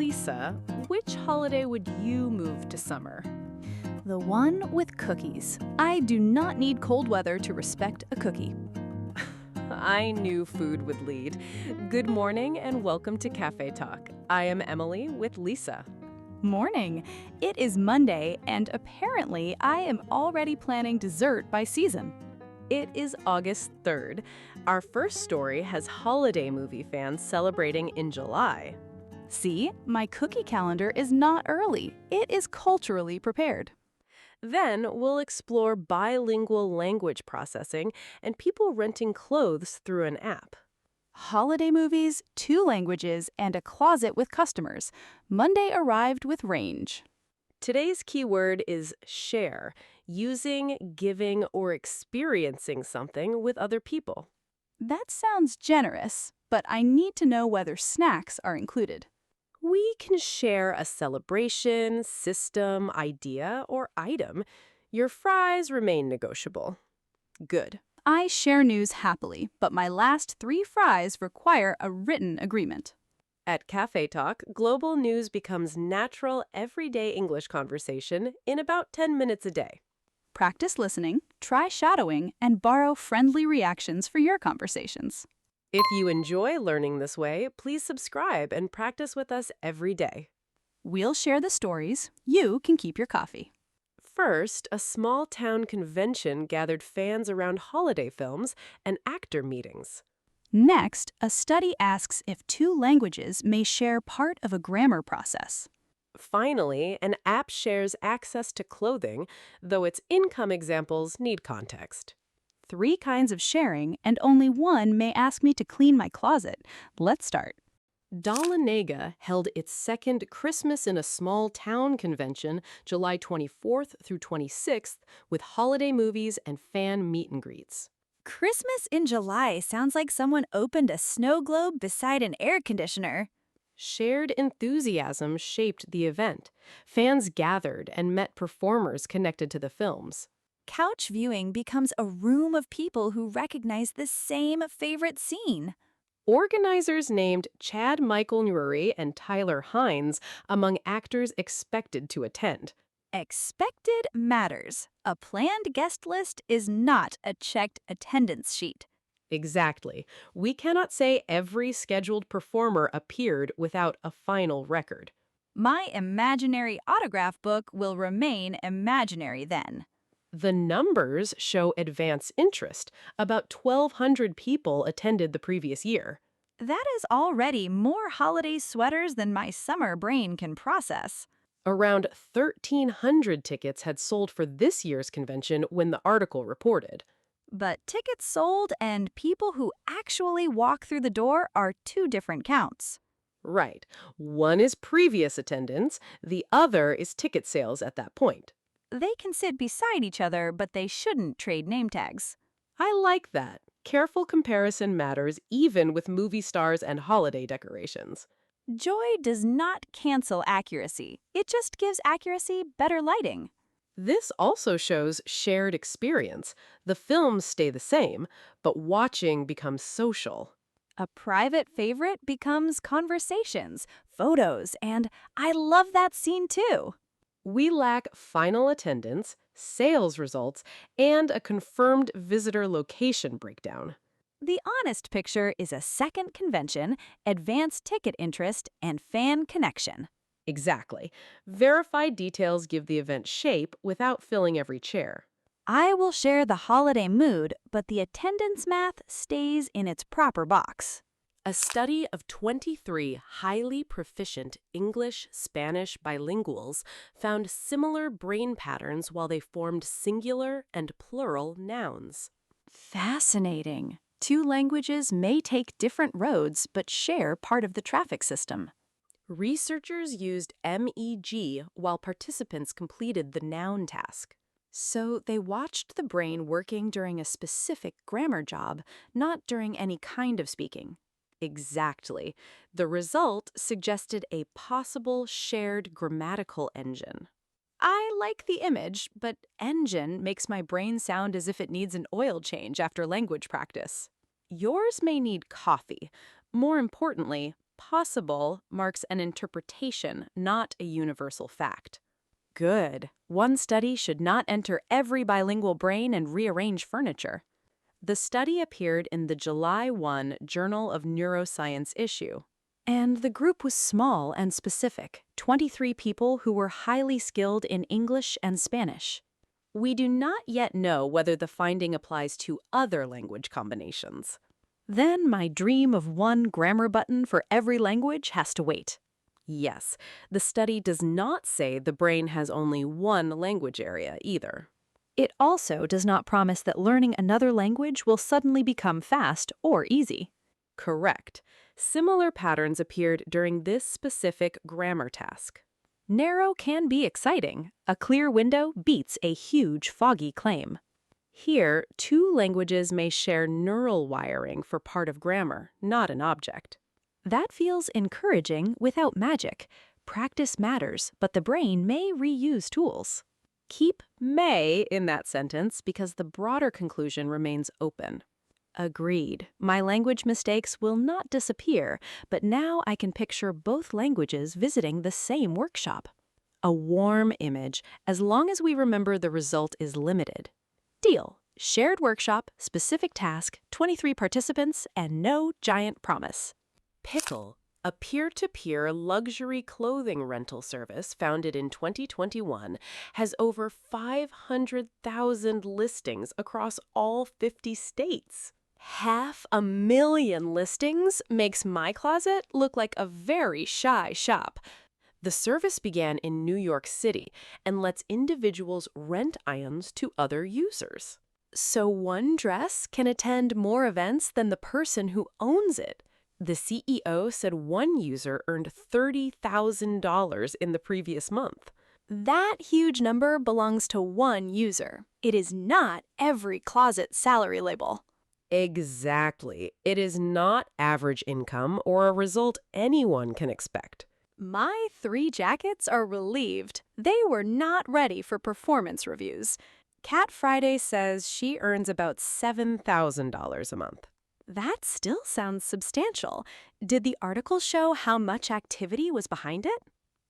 Lisa, which holiday would you move to summer? The one with cookies. I do not need cold weather to respect a cookie. I knew food would lead. Good morning and welcome to Cafe Talk. I am Emily with Lisa. Morning. It is Monday, and apparently I am already planning dessert by season. It is August 3rd. Our first story has holiday movie fans celebrating in July. See, my cookie calendar is not early. It is culturally prepared. Then we'll explore bilingual language processing and people renting clothes through an app. Holiday movies, 2 languages, and a closet with customers. Monday arrived with range. Today's keyword is share, using, giving, or experiencing something with other people. That sounds generous, but I need to know whether snacks are included. We can share a celebration, system, idea, or item. Your fries remain negotiable. Good. I share news happily, but my last 3 fries require a written agreement. At Cafe Talk, global news becomes natural, everyday English conversation in about 10 minutes a day. Practice listening, try shadowing, and borrow friendly reactions for your conversations. If you enjoy learning this way, please subscribe and practice with us every day. We'll share the stories. You can keep your coffee. First, a small town convention gathered fans around holiday films and actor meetings. Next, a study asks if 2 languages may share part of a grammar process. Finally, an app shares access to clothing, though its income examples need context. 3 kinds of sharing, and only one may ask me to clean my closet. Let's start. Dahlonega held its second Christmas in a Small Town convention July 24th through 26th with holiday movies and fan meet and greets. Christmas in July sounds like someone opened a snow globe beside an air conditioner. Shared enthusiasm shaped the event. Fans gathered and met performers connected to the films. Couch viewing becomes a room of people who recognize the same favorite scene. Organizers named Chad Michael Newry and Tyler Hines among actors expected to attend. Expected matters. A planned guest list is not a checked attendance sheet. Exactly. We cannot say every scheduled performer appeared without a final record. My imaginary autograph book will remain imaginary then. The numbers show advance interest. About 1,200 people attended the previous year. That is already more holiday sweaters than my summer brain can process. Around 1,300 tickets had sold for this year's convention when the article reported. But tickets sold and people who actually walk through the door are 2 different counts. Right. One is previous attendance, the other is ticket sales at that point. They can sit beside each other, but they shouldn't trade name tags. I like that. Careful comparison matters even with movie stars and holiday decorations. Joy does not cancel accuracy. It just gives accuracy better lighting. This also shows shared experience. The films stay the same, but watching becomes social. A private favorite becomes conversations, photos, and I love that scene too. We lack final attendance, sales results, and a confirmed visitor location breakdown. The honest picture is a second convention, advanced ticket interest, and fan connection. Exactly. Verified details give the event shape without filling every chair. I will share the holiday mood, but the attendance math stays in its proper box. A study of 23 highly proficient English-Spanish bilinguals found similar brain patterns while they formed singular and plural nouns. Fascinating. 2 languages may take different roads but share part of the traffic system. Researchers used MEG while participants completed the noun task. So they watched the brain working during a specific grammar job, not during any kind of speaking. Exactly. The result suggested a possible shared grammatical engine. I like the image, but engine makes my brain sound as if it needs an oil change after language practice. Yours may need coffee. More importantly, Possible marks an interpretation, not a universal fact. Good. One study should not enter every bilingual brain and rearrange furniture. The study appeared in the July 1 Journal of Neuroscience issue. And the group was small and specific, 23 people who were highly skilled in English and Spanish. We do not yet know whether the finding applies to other language combinations. Then my dream of one grammar button for every language has to wait. Yes, the study does not say the brain has only one language area either. It also does not promise that learning another language will suddenly become fast or easy. Correct. Similar patterns appeared during this specific grammar task. Narrow can be exciting. A clear window beats a huge foggy claim. Here, two languages may share neural wiring for part of grammar, not an object. That feels encouraging without magic. Practice matters, but the brain may reuse tools. Keep may in that sentence because the broader conclusion remains open. Agreed. My language mistakes will not disappear, but now I can picture both languages visiting the same workshop. A warm image, as long as we remember the result is limited. Deal. Shared workshop, specific task, 23 participants, and no giant promise. Pickle, a peer-to-peer luxury clothing rental service founded in 2021, has over 500,000 listings across all 50 states. 500,000 listings makes my closet look like a very shy shop. The service began in New York City and lets individuals rent items to other users. So one dress can attend more events than the person who owns it. The CEO said one user earned $30,000 in the previous month. That huge number belongs to one user. It is not every closet salary label. Exactly. It is not average income or a result anyone can expect. My 3 jackets are relieved. They were not ready for performance reviews. Cat Friday says she earns about $7,000 a month. That still sounds substantial. Did the article show how much activity was behind it?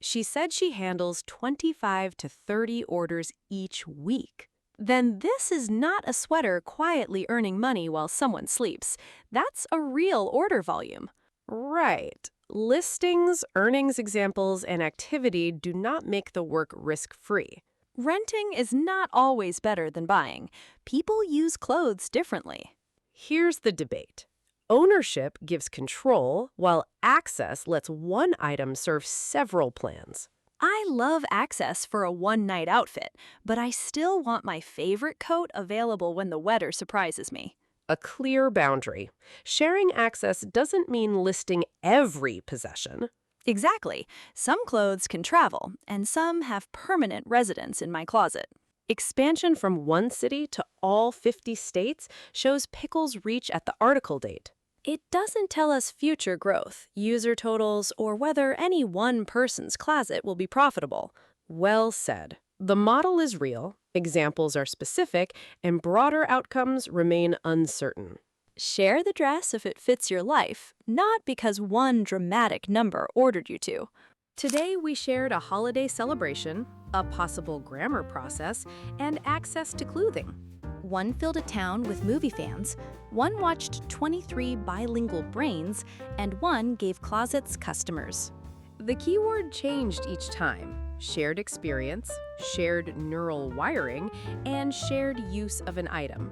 She said she handles 25 to 30 orders each week. Then this is not a sweater quietly earning money while someone sleeps. That's a real order volume. Right. Listings, earnings examples, and activity do not make the work risk-free. Renting is not always better than buying. People use clothes differently. Here's the debate. Ownership gives control, while access lets one item serve several plans. I love access for a one-night outfit, but I still want my favorite coat available when the weather surprises me. A clear boundary. Sharing access doesn't mean listing every possession. Exactly. Some clothes can travel, and some have permanent residence in my closet. Expansion from one city to all 50 states shows Pickle's reach at the article date. It doesn't tell us future growth, user totals, or whether any one person's closet will be profitable. Well said. The model is real, examples are specific, and broader outcomes remain uncertain. Share the dress if it fits your life, not because one dramatic number ordered you to. Today we shared a holiday celebration, a possible grammar process, and access to clothing. One filled a town with movie fans, one watched 23 bilingual brains, and one gave closets customers. The keyword changed each time. Shared experience, shared neural wiring, and shared use of an item.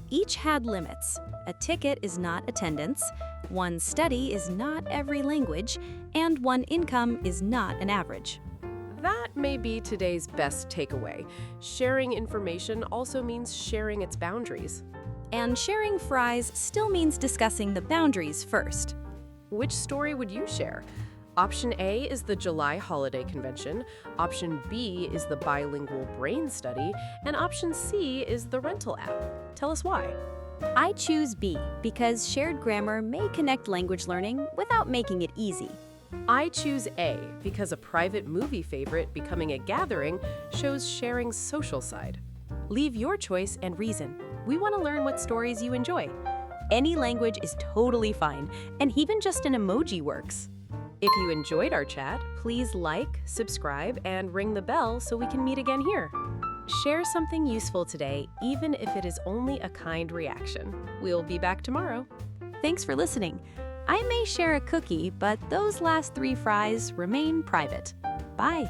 Each had limits. A ticket is not attendance, one study is not every language, and one income is not an average. That may be today's best takeaway. Sharing information also means sharing its boundaries. And sharing fries still means discussing the boundaries first. Which story would you share? Option A is the July holiday convention, option B is the bilingual brain study, and option C is the rental app. Tell us why. I choose B because shared grammar may connect language learning without making it easy. I choose A because a private movie favorite becoming a gathering shows sharing's social side. Leave your choice and reason. We want to learn what stories you enjoy. Any language is totally fine, and even just an emoji works. If you enjoyed our chat, please like, subscribe, and ring the bell so we can meet again here. Share something useful today, even if it is only a kind reaction. We'll be back tomorrow. Thanks for listening. I may share a cookie, but those last 3 fries remain private. Bye.